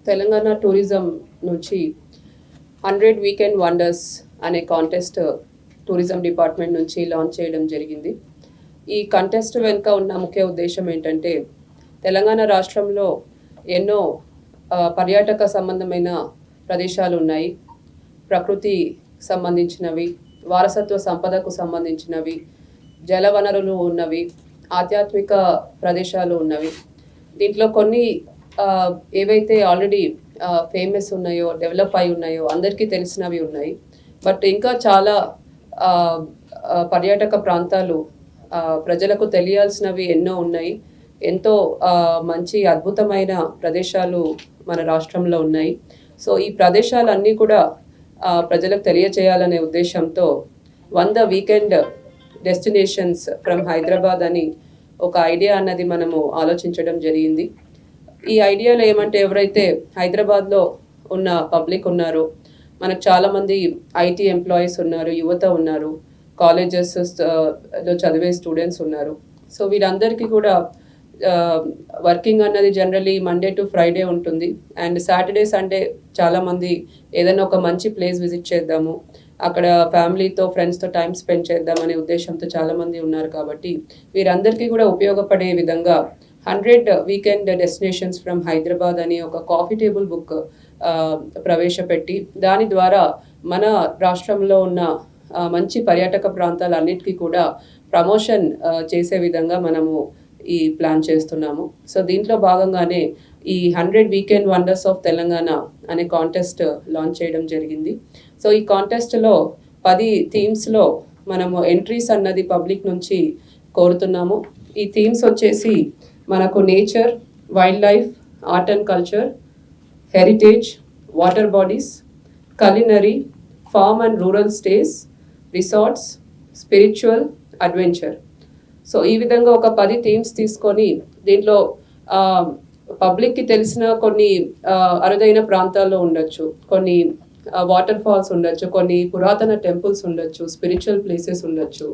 Telangana tourism నుంచి 100 weekend wonders అనే contest tourism department నుంచి లాంచ్ చేయడం జరిగింది. ఈ కంటెస్ట్ వెనుక ఉన్న ముఖ్య ఉద్దేశం ఏంటంటే తెలంగాణ రాష్ట్రంలో ఎన్నో పర్యాటక సంబంధమైన ప్రదేశాలు ఉన్నాయి. ప్రకృతి సంబంధించినవి, వారసత్వ సంపదకు సంబంధించినవి, జల వనరులు ఉన్నవి, ఆధ్యాత్మిక ప్రదేశాలు ఉన్నవి. దీంట్లో కొన్ని ఏవైతే ఆల్రెడీ ఫేమస్ ఉన్నాయో, డెవలప్ అయి ఉన్నాయో, అందరికీ తెలిసినవి ఉన్నాయి. బట్ ఇంకా చాలా పర్యాటక ప్రాంతాలు ప్రజలకు తెలియాల్సినవి ఎన్నో ఉన్నాయి. ఎంతో మంచి అద్భుతమైన ప్రదేశాలు మన రాష్ట్రంలో ఉన్నాయి. సో ఈ ప్రదేశాలన్నీ కూడా ప్రజలకు తెలియచేయాలనే ఉద్దేశంతో 100 వీకెండ్ డెస్టినేషన్స్ ఫ్రమ్ హైదరాబాద్ అని ఒక ఐడియా అన్నది మనము ఆలోచించడం జరిగింది. ఈ ఐడియాలో ఏమంటే, ఎవరైతే హైదరాబాద్లో ఉన్న పబ్లిక్ ఉన్నారో, మనకు చాలామంది ఐటీ ఎంప్లాయీస్ ఉన్నారు, యువత ఉన్నారు, కాలేజెస్లో చదివే స్టూడెంట్స్ ఉన్నారు. సో వీరందరికీ కూడా వర్కింగ్ అన్నది జనరలీ మండే టు ఫ్రైడే ఉంటుంది. అండ్ సాటర్డే సండే చాలామంది ఏదైనా ఒక మంచి ప్లేస్ విజిట్ చేద్దాము, అక్కడ ఫ్యామిలీతో ఫ్రెండ్స్తో టైం స్పెండ్ చేద్దామనే ఉద్దేశంతో చాలామంది ఉన్నారు. కాబట్టి వీరందరికీ కూడా ఉపయోగపడే విధంగా 100 వీకెండ్ డెస్టినేషన్స్ ఫ్రమ్ హైదరాబాద్ అని ఒక కాఫీ టేబుల్ బుక్ ప్రవేశపెట్టి, దాని ద్వారా మన రాష్ట్రంలో ఉన్న మంచి పర్యాటక ప్రాంతాలన్నిటికీ కూడా ప్రమోషన్ చేసే విధంగా మనము ఈ ప్లాన్ చేస్తున్నాము. సో దీంట్లో భాగంగానే ఈ 100 వీకెండ్ వండర్స్ ఆఫ్ తెలంగాణ అనే కాంటెస్ట్ లాంచ్ చేయడం జరిగింది. సో ఈ కాంటెస్ట్లో 10 థీమ్స్లో మనము ఎంట్రీస్ అన్నది పబ్లిక్ నుంచి కోరుతున్నాము. ఈ థీమ్స్ వచ్చేసి మనకు nature, wildlife, art and culture, heritage, water bodies, culinary, farm and rural stays, resorts, spiritual, adventure. So ఈ విధంగా ఒక 10 థీమ్స్ తీసుకొని దీంట్లో పబ్లిక్కి తెలిసిన కొన్ని అరుదైన ప్రాంతాల్లో ఉండొచ్చు, కొన్ని వాటర్ ఫాల్స్ ఉండొచ్చు, కొన్ని పురాతన టెంపుల్స్ ఉండొచ్చు, స్పిరిచువల్ ప్లేసెస్ ఉండొచ్చు,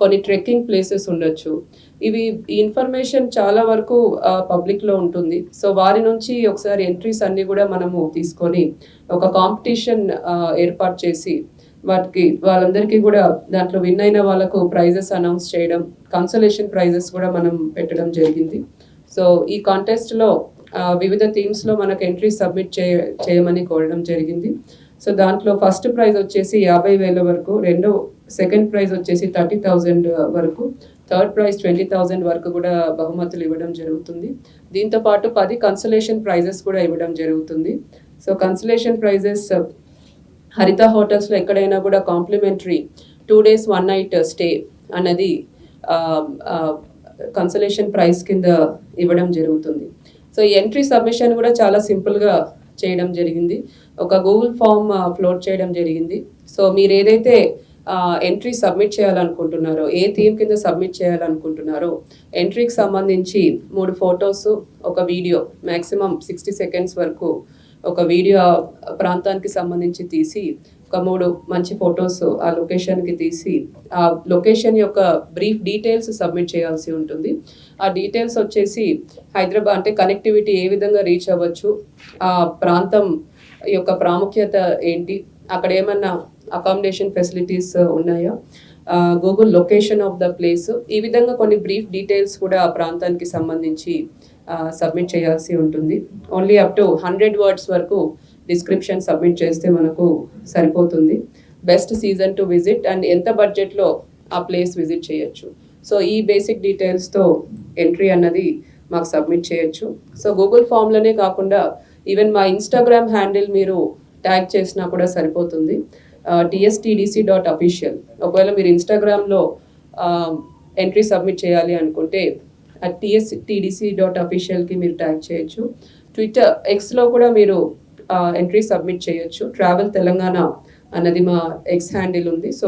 కొన్ని ట్రెక్కింగ్ ప్లేసెస్ ఉండొచ్చు. ఈ ఇన్ఫర్మేషన్ చాలా వరకు పబ్లిక్లో ఉంటుంది. సో వారి నుంచి ఒకసారి ఎంట్రీస్ అన్నీ కూడా మనము తీసుకొని ఒక కాంపిటీషన్ ఏర్పాటు చేసి వాళ్ళందరికీ కూడా దాంట్లో విన్ అయిన వాళ్ళకు ప్రైజెస్ అనౌన్స్ చేయడం, కన్సలేషన్ ప్రైజెస్ కూడా మనం పెట్టడం జరిగింది. సో ఈ కాంటెస్ట్లో వివిధ థీమ్స్లో మనకు ఎంట్రీ సబ్మిట్ చేయమని కోరడం జరిగింది. సో దాంట్లో ఫస్ట్ ప్రైజ్ వచ్చేసి 50,000 వరకు, సెకండ్ ప్రైజ్ వచ్చేసి 30,000 వరకు, థర్డ్ ప్రైజ్ 20,000 వరకు కూడా బహుమతులు ఇవ్వడం జరుగుతుంది. దీంతోపాటు 10 కన్సలేషన్ ప్రైజెస్ కూడా ఇవ్వడం జరుగుతుంది. సో కన్సలేషన్ ప్రైజెస్ హరిత హోటల్స్లో ఎక్కడైనా కూడా కాంప్లిమెంటరీ 2 days 1 night స్టే అన్నది కన్సలేషన్ ప్రైజ్ కింద ఇవ్వడం జరుగుతుంది. సో ఈ ఎంట్రీ సబ్మిషన్ కూడా చాలా సింపుల్గా చేయడం జరిగింది. ఒక గూగుల్ ఫామ్ ఫ్లోట్ చేయడం జరిగింది. సో మీరు ఏదైతే ఎంట్రీ సబ్మిట్ చేయాలనుకుంటున్నారో, ఏ థీమ్ కింద సబ్మిట్ చేయాలనుకుంటున్నారో, ఎంట్రీకి సంబంధించి 3 ఫొటోస్, ఒక వీడియో, మ్యాక్సిమం 60 seconds వరకు ఒక వీడియో ప్రాంతానికి సంబంధించి తీసి, ఒక 3 మంచి ఫొటోస్ ఆ లొకేషన్కి తీసి, ఆ లొకేషన్ యొక్క బ్రీఫ్ డీటెయిల్స్ సబ్మిట్ చేయాల్సి ఉంటుంది. ఆ డీటెయిల్స్ వచ్చేసి హైదరాబాద్ అంటే కనెక్టివిటీ ఏ విధంగా రీచ్ అవ్వచ్చు, ఆ ప్రాంతం యొక్క ప్రాముఖ్యత ఏంటి, అక్కడ ఏమన్నా అకామిడేషన్ ఫెసిలిటీస్ ఉన్నాయా, Google location of the place, ఈ విధంగా కొన్ని బ్రీఫ్ డీటెయిల్స్ కూడా ఆ ప్రాంతానికి సంబంధించి సబ్మిట్ చేయాల్సి ఉంటుంది. ఓన్లీ అప్ టు 100 words వరకు డిస్క్రిప్షన్ సబ్మిట్ చేస్తే మనకు సరిపోతుంది. Best season to visit and ఎంత బడ్జెట్లో ఆ ప్లేస్ విజిట్ చేయొచ్చు. సో ఈ బేసిక్ డీటెయిల్స్తో ఎంట్రీ అన్నది మాకు సబ్మిట్ చేయొచ్చు. సో గూగుల్ ఫామ్లోనే కాకుండా ఈవెన్ మా ఇన్స్టాగ్రామ్ హ్యాండిల్ మీరు ట్యాగ్ చేసినా కూడా సరిపోతుంది, tstdc.official. ఒకవేళ మీరు ఇన్స్టాగ్రామ్లో ఎంట్రీ సబ్మిట్ చేయాలి అనుకుంటే tstdc.officialకి మీరు ట్యాగ్ చేయొచ్చు. ట్విట్టర్, ఎక్స్లో కూడా మీరు ఎంట్రీ సబ్మిట్ చేయొచ్చు. ట్రావెల్ తెలంగాణ అన్నది మా ఎక్స్ హ్యాండిల్ ఉంది. సో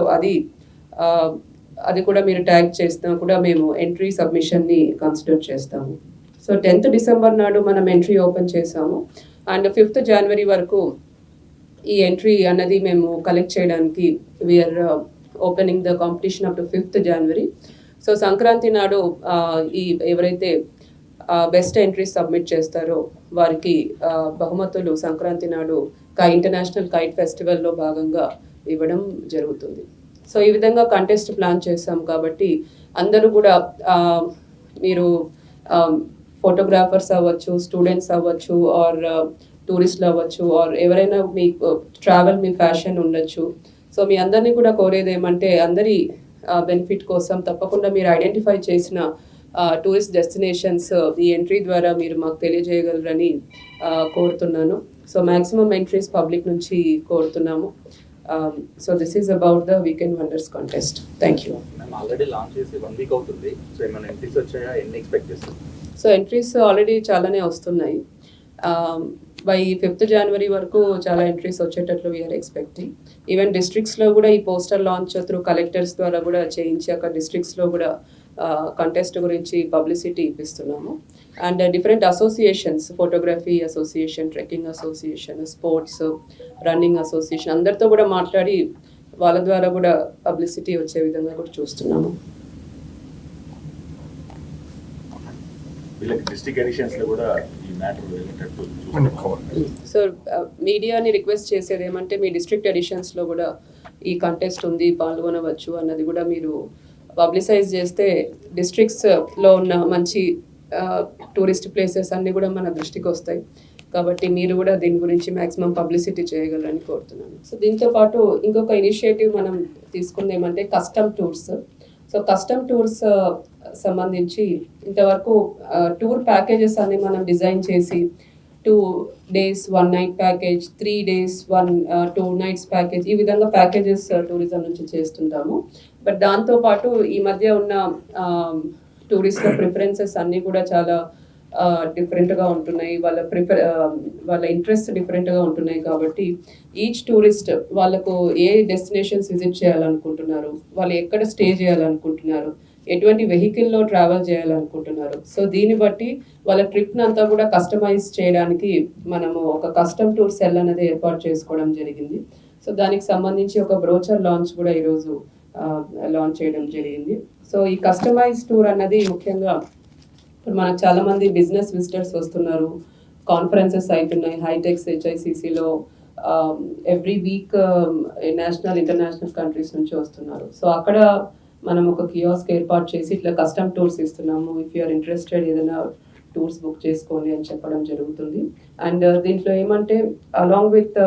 అది కూడా మీరు ట్యాగ్ చేసినా కూడా మేము ఎంట్రీ సబ్మిషన్ని కన్సిడర్ చేస్తాము. సో 10th December నాడు మనం ఎంట్రీ ఓపెన్ చేసాము. అండ్ 5th January వరకు ఈ ఎంట్రీ అన్నది మేము కలెక్ట్ చేయడానికి we're opening the competition up to 5th January. So Sankranti నాడు ఈ ఎవరైతే బెస్ట్ ఎంట్రీస్ సబ్మిట్ చేస్తారో వారికి బహుమతులు సంక్రాంతి నాడు ఇంటర్నేషనల్ కైట్ ఫెస్టివల్లో భాగంగా ఇవ్వడం జరుగుతుంది. సో ఈ విధంగా కంటెస్ట్ ప్లాన్ చేస్తాం కాబట్టి అందరూ కూడా మీరు ఫోటోగ్రాఫర్స్ అవ్వచ్చు, స్టూడెంట్స్ అవ్వచ్చు, ఆర్ టూరిస్టులు అవ్వచ్చు, ఆర్ ఎవరైనా మీకు ట్రావెల్ మీ ఫ్యాషన్ ఉండొచ్చు. సో మీ అందరినీ కూడా కోరేది ఏమంటే అందరి బెనిఫిట్ కోసం తప్పకుండా మీరు ఐడెంటిఫై చేసిన టూరిస్ట్ డెస్టినేషన్స్ ఈ ఎంట్రీ ద్వారా మీరు మాకు తెలియజేయగలరని కోరుతున్నాను. సో మ్యాక్సిమం ఎంట్రీస్ పబ్లిక్ నుంచి కోరుతున్నాము. So this is about the weekend wonders contest. Thank you. Already launch చేసి 1 వీక్ అవుతుంది. సో ఏమైనా ఎంట్రీస్ వచ్చాయా? ఎన్ని ఎక్స్పెక్ట్ చేస్తారు? సో ఎంట్రీస్ ఆల్రెడీ చాలానే వస్తున్నాయి. బై 5th January వరకు చాలా ఎంట్రీస్ వచ్చేటట్లు వీఆర్ ఎక్స్పెక్టింగ్. ఈవెన్ డిస్ట్రిక్ట్స్లో కూడా ఈ పోస్టర్ లాంచ్ త్రూ కలెక్టర్స్ ద్వారా కూడా చేయించి అక్కడ డిస్ట్రిక్ట్స్లో కూడా కంటెస్ట్ గురించి పబ్లిసిటీ ఇప్పిస్తున్నాము. And different associations, photography association, trekking association, sports, running association అందరితో కూడా మాట్లాడి వాళ్ళ ద్వారా కూడా పబ్లిసిటీ వచ్చే విధంగా కూడా చూస్తున్నాము. సో మీడియాని రిక్వెస్ట్ చేసేది ఏమంటే మీ డిస్ట్రిక్ట్ ఎడిషన్స్లో కూడా ఈ కంటెస్ట్ ఉంది, పాల్గొనవచ్చు అన్నది కూడా మీరు పబ్లిసైజ్ చేస్తే డిస్ట్రిక్ట్స్లో ఉన్న మంచి టూరిస్ట్ ప్లేసెస్ అన్నీ కూడా మన దృష్టికి వస్తాయి. కాబట్టి మీరు కూడా దీని గురించి మ్యాక్సిమం పబ్లిసిటీ చేయగలరని కోరుతున్నాను. సో దీంతో పాటు ఇంకొక ఇనిషియేటివ్ మనం తీసుకుంది ఏమంటే custom tours. So custom tours సంబంధించి ఇంతవరకు టూర్ ప్యాకేజెస్ అన్ని మనం డిజైన్ చేసి 2 days 1 night package, 3 days 2 nights package, ఈ విధంగా ప్యాకేజెస్ టూరిజం నుంచి చేస్తుంటాము. బట్ దాంతోపాటు ఈ మధ్య ఉన్న టూరిస్ట్ల ప్రిఫరెన్సెస్ అన్నీ కూడా చాలా డిఫరెంట్గా ఉంటున్నాయి. వాళ్ళ ఇంట్రెస్ట్ డిఫరెంట్గా ఉంటున్నాయి. కాబట్టి ఈచ్ టూరిస్ట్ వాళ్ళకు ఏ డెస్టినేషన్స్ విజిట్ చేయాలనుకుంటున్నారు, వాళ్ళు ఎక్కడ స్టే చేయాలనుకుంటున్నారు, ఎటువంటి వెహికల్లో ట్రావెల్ చేయాలనుకుంటున్నారు, సో దీన్ని బట్టి వాళ్ళ ట్రిప్ని అంతా కూడా కస్టమైజ్ చేయడానికి మనము ఒక కస్టమ్ టూర్ సెల్ అనేది ఏర్పాటు చేసుకోవడం జరిగింది. సో దానికి సంబంధించి ఒక బ్రోచర్ లాంచ్ కూడా ఈరోజు లాంచ్ చేయడం జరిగింది. సో ఈ కస్టమైజ్ టూర్ అన్నది ముఖ్యంగా ఇప్పుడు మనకు చాలామంది బిజినెస్ విజిటర్స్ వస్తున్నారు, కాన్ఫరెన్సెస్ అవుతున్నాయి, హైటెక్స్ HICCలో every week national international countries నుంచి వస్తున్నారు. సో అక్కడ మనం ఒక కియోస్క్ ఏర్పాటు చేసి ఇట్లా కస్టమ్ టూర్స్ ఇస్తున్నాము, ఇఫ్ యూఆర్ ఇంట్రెస్టెడ్ ఏదైనా టూర్స్ బుక్ చేసుకోండి అని చెప్పడం జరుగుతుంది. అండ్ దీంట్లో ఏమంటే అలాంగ్ విత్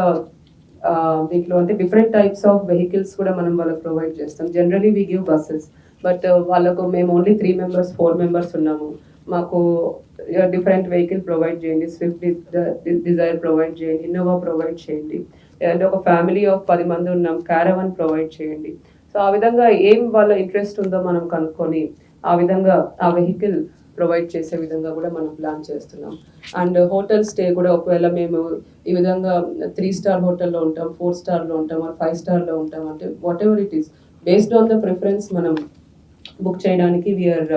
దీంట్లో అంటే డిఫరెంట్ టైప్స్ ఆఫ్ వెహికల్స్ కూడా మనం వాళ్ళకి ప్రొవైడ్ చేస్తాం. Generally we give buses, but వాళ్ళకు మేము ఓన్లీ 3 members 4 members ఉన్నాము, మాకు డిఫరెంట్ వెహికల్ ప్రొవైడ్ చేయండి, స్విఫ్ట్ డిజైర్ ప్రొవైడ్ చేయండి, ఇన్నోవా ప్రొవైడ్ చేయండి, లేదంటే ఒక ఫ్యామిలీ ఆఫ్ 10 మంది ఉన్నాం, క్యారవన్ ప్రొవైడ్ చేయండి. సో ఆ విధంగా ఏం వాళ్ళ ఇంట్రెస్ట్ ఉందో మనం కనుక్కొని ఆ విధంగా ఆ వెహికల్ ప్రొవైడ్ చేసే విధంగా కూడా మనం ప్లాన్ చేస్తున్నాం. అండ్ హోటల్ స్టే కూడా ఒకవేళ మేము ఈ విధంగా 3 star హోటల్లో ఉంటాం, 4 starలో ఉంటాం, 5 starలో ఉంటాం అంటే whatever it is based on the preference మనం బుక్ చేయడానికి we're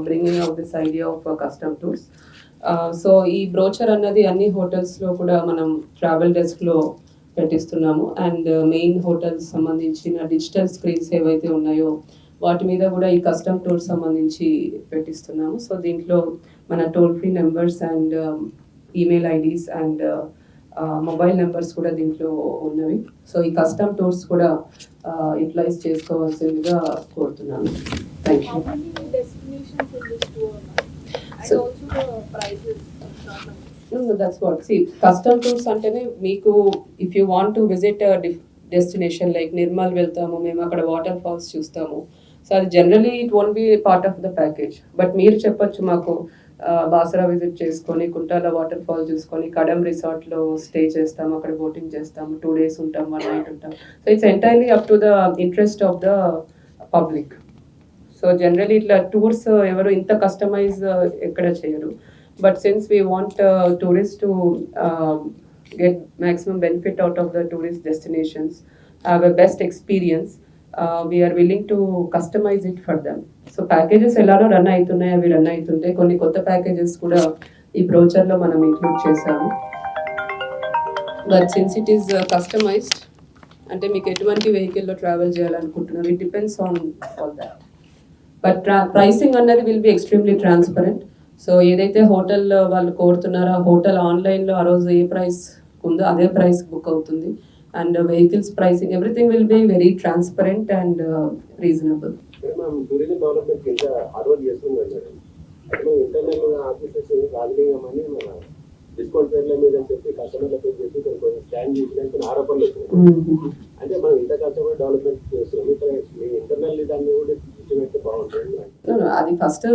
bringing out this idea of custom tours. So ఈ బ్రోచర్ అన్నది అన్ని హోటల్స్లో కూడా మనం ట్రావెల్ డెస్క్లో పెట్టిస్తున్నాము. అండ్ మెయిన్ హోటల్స్ సంబంధించిన డిజిటల్ స్క్రీన్స్ ఏవైతే ఉన్నాయో వాటి మీద కూడా ఈ కస్టమ్ టూర్ సంబంధించి పెట్టిస్తున్నాము. సో దీంట్లో మన toll free numbers and email IDs and mobile numbers కూడా దీంట్లో ఉన్నవి. సో ఈ కస్టమ్ టూర్స్ కూడా యూటిలైజ్ చేసుకోవాల్సిందిగా కోరుతున్నాను. Thank you. No, that's what. See, custom tours అంటేనే మీకు if you want to visit destination like Nirmal వెళ్తాము, మేము అక్కడ వాటర్ ఫాల్స్ చూస్తాము. సో అది generally it won't be part of the package. But మీరు చెప్పొచ్చు మాకు బాసరా విజిట్ చేసుకొని కుంటాల వాటర్ ఫాల్ చూసుకొని కడమ్ రిసార్ట్లో స్టే చేస్తాము, అక్కడ బోటింగ్ చేస్తాము, 2 days ఉంటాం, 1 night ఉంటాం. So it's entirely up to the interest of the public. So generally ఇట్లా టూర్స్ ఎవరు ఇంత కస్టమైజ్ ఎక్కడ చేయరు. But since we want tourists to get maximum benefit out of the tourist destinations, have a best experience, we are willing to customize it for them. So packages elano run aitunnai, avi run aitunte konni kotta packages kuda ee brochure lo manam include chesamu. But since it is customized ante meeku etuvanti vehicle lo travel cheyalanuntunnaru, it depends on all that. But pricing annadi will be extremely transparent. So ఏదైతే hotel వాళ్ళు కోరుతున్నారో ఆ hotel ఆన్లైన్లో ఆ రోజు ఏ price ఉందో అదే price book అవుతుంది. And vehicles pricing everything will be very transparent and reasonable. Tourism development ఇంకా హార్డ్ వర్క్ చేస్తున్నాం మేడం. అయితే ఇంటర్నల్ ఆఫీసర్స్ రాజకీయమని మన డిస్కౌంట్ పేర్ల మీద చెప్పి కస్టమర్ల పేరు చెప్పి కొన్ని స్కాన్ చేసినట్టు ఆరోపణలు వచ్చినాయి. అంటే మనం ఇంత కష్టపడి డెవలప్మెంట్ చేస్తున్నాం, ఇక్కడ మీ ఇంటర్నల్ దాన్ని కూడా దృష్టి పెడితే బాగుంటుంది. అది ఫస్ట్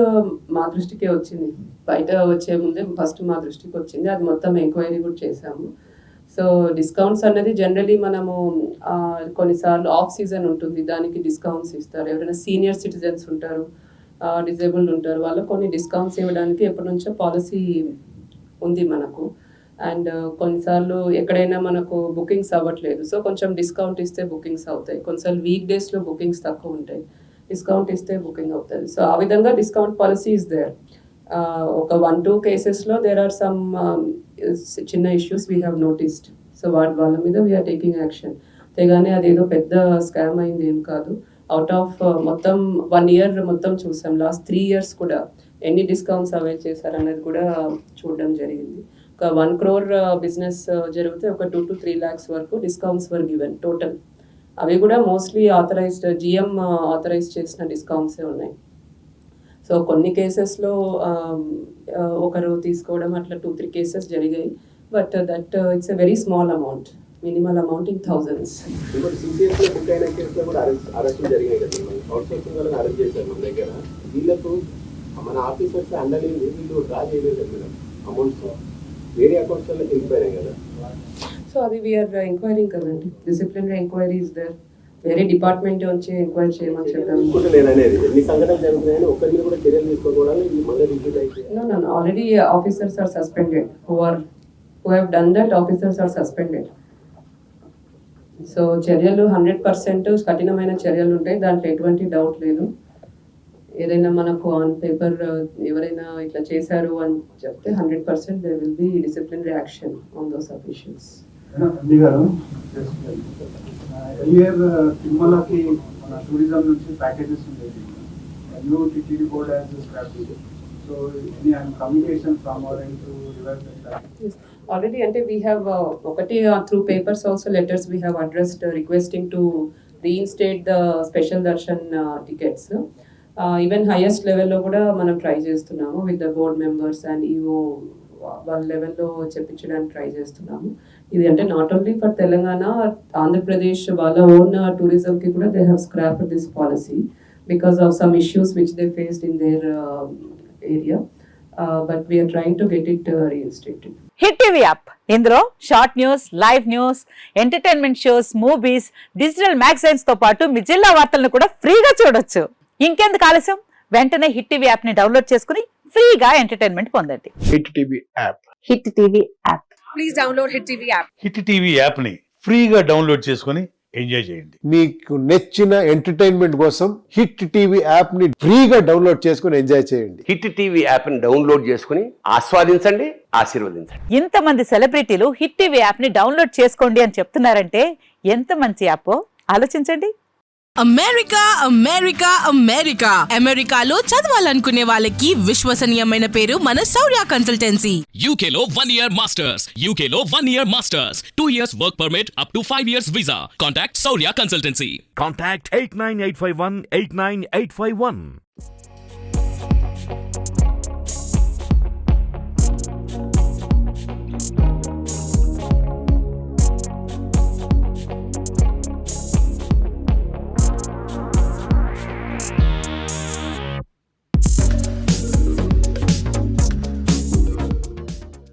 మా దృష్టికే వచ్చింది, బయట వచ్చే ముందే ఫస్ట్ మా దృష్టికి వచ్చింది. అది మొత్తం ఎంక్వైరీ కూడా చేశాము. సో డిస్కౌంట్స్ అన్నది జనరలీ మనము కొన్నిసార్లు ఆఫ్ సీజన్ ఉంటుంది, దానికి డిస్కౌంట్స్ ఇస్తారు. ఎవరైనా సీనియర్ సిటిజన్స్ ఉంటారు, డిజేబుల్డ్ ఉంటారు, వాళ్ళకు కొన్ని డిస్కౌంట్స్ ఇవ్వడానికి ఎప్పటి నుంచో పాలసీ ఉంది మనకు. అండ్ కొన్నిసార్లు ఎక్కడైనా మనకు బుకింగ్స్ అవ్వట్లేదు, సో కొంచెం డిస్కౌంట్ ఇస్తే బుకింగ్స్ అవుతాయి. కొన్నిసార్లు వీక్ డేస్లో బుకింగ్స్ తక్కువ ఉంటాయి, డిస్కౌంట్ ఇస్తే బుకింగ్ అవుతుంది. సో ఆ విధంగా డిస్కౌంట్ పాలసీ ఇస్ దేర్. ఒక 1-2 కేసెస్లో దేర్ ఆర్ సమ్ చిన్న issues we have noticed. So వాళ్ళ మీద వీఆర్ టేకింగ్ యాక్షన్. తెగానే అదేదో పెద్ద స్కామ్ అయింది ఏం కాదు. అవుట్ ఆఫ్ మొత్తం 1 year మొత్తం చూసాం. లాస్ట్ 3 years కూడా ఎన్ని డిస్కౌంట్స్ అవైల్ చేశారనేది కూడా చూడడం జరిగింది. ఒక 1 crore బిజినెస్ జరిగితే ఒక 2 to 3 lakhs వరకు డిస్కౌంట్స్ వర్ గివెన్ టోటల్. అవి కూడా మోస్ట్లీ ఆథరైజ్డ్ జిఎం ఆథరైజ్ చేసిన డిస్కౌంట్సే ఉన్నాయి. సో కొన్ని కేసెస్లో ఒకరు తీసుకోవడం అట్లా 2-3 cases జరిగాయి. But that it's a very small amount, minimal amount in thousands. ఇప్పుడు సిసిఎస్లో బుక్ అయిన కేసులో కూడా అరెస్ట్ జరిగాయి కదా, అవుట్సోర్సింగ్ వాళ్ళని అరెస్ట్ చేశారు మన దగ్గర. వీళ్ళకు మన ఆఫీసర్స్ అండర్లైన్ వీళ్ళు డ్రా చేయలేదు మేడం, అమౌంట్స్ వేరే అకౌంట్స్లో వెళ్ళిపోయాయి కదా. సో అది వీఆర్ ఎంక్వైరింగ్ కదండి, డిసిప్లినరీ ఎంక్వైరీ ఇస్ దేర్. వేరే డిపార్ట్మెంట్ వచ్చి ఎంక్వైరీ చేయమని చెప్పాము. అనేది ఎన్ని సంఘటనలు జరుగుతున్నాయని ఒక్కరి మీద కూడా చర్యలు తీసుకోవడానికి మళ్ళీ రిపీట్ అయితే No, already officers are suspended. Who have done that, officers are suspended. So చర్యలు 100% కఠినమైన చర్యలు ఉంటాయి, దాంట్లో ఎటువంటి డౌట్ లేదు. ఏదైనా మనకు ఆన్ పేపర్ ఎవరైనా ఇట్లా చేశారు అని చెప్తే 100% there will be disciplinary action on those officials. Earlier తిరుమలకి మన టూరిజం నుంచి ప్యాకేజెస్ ఉండేది, new TTD board has scrapped. So any communication from our end to reverse that? Already అంటే we have ఒకటి through papers also letters we have addressed requesting to reinstate the special darshan tickets. Even highest level లో కూడా మనం try చేస్తున్నాము with the board members and EO వాళ్ళ లెవెల్లో చెప్పించడానికి try చేస్తున్నాము. ఇది అంటే not only for Telangana, Andhra Pradesh వాళ్ళ ఓన్ టూరిజంకి కూడా they have scrapped this policy because of some issues which they faced in there area. But we are trying to get it reinstated. Hit TV app, ఇందులో short news, live news, entertainment shows, movies, digital magazines తో పాటు మీ జిల్లా వార్తలను కూడా ఫ్రీగా చూడొచ్చు. ఇంకెందుకు ఆలస్యం, వెంటనే హిట్ టీవీ యాప్ ని డౌన్లోడ్ చేసుకుని ఫ్రీగా ఎంటర్టైన్మెంట్ పొందండి. Hit TV app. Hit TV app. Please download hit TV app. Hit TV app ని ఫ్రీగా డౌన్లోడ్ చేసుకుని ఎంజాయ్ చేయండి. మీకు నచ్చిన ఎంటర్టైన్మెంట్ కోసం హిట్ టీవీ యాప్ ని ఫ్రీగా డౌన్లోడ్ చేసుకుని ఎంజాయ్ చేయండి. హిట్ టీవీ యాప్ ని డౌన్లోడ్ చేసుకుని ఆస్వాదించండి, ఆశీర్వదించండి. ఇంతమంది సెలబ్రిటీలు హిట్ టీవీ యాప్ ని డౌన్లోడ్ చేసుకోండి అని చెప్తున్నారంటే ఎంత మంచి యాప్ ఆలోచించండి. అమెరికా అమెరికా అమెరికా అమెరికాలో చదవాలనుకునే వాళ్ళకి విశ్వసనీయమైన పేరు మన శౌర్య కన్సల్టెన్సీ. UK లో 1 year masters, UK లో 1 year masters, 2 years work permit up to 5 years visa. Contact Saurya Consultancy. Contact 89851 89851.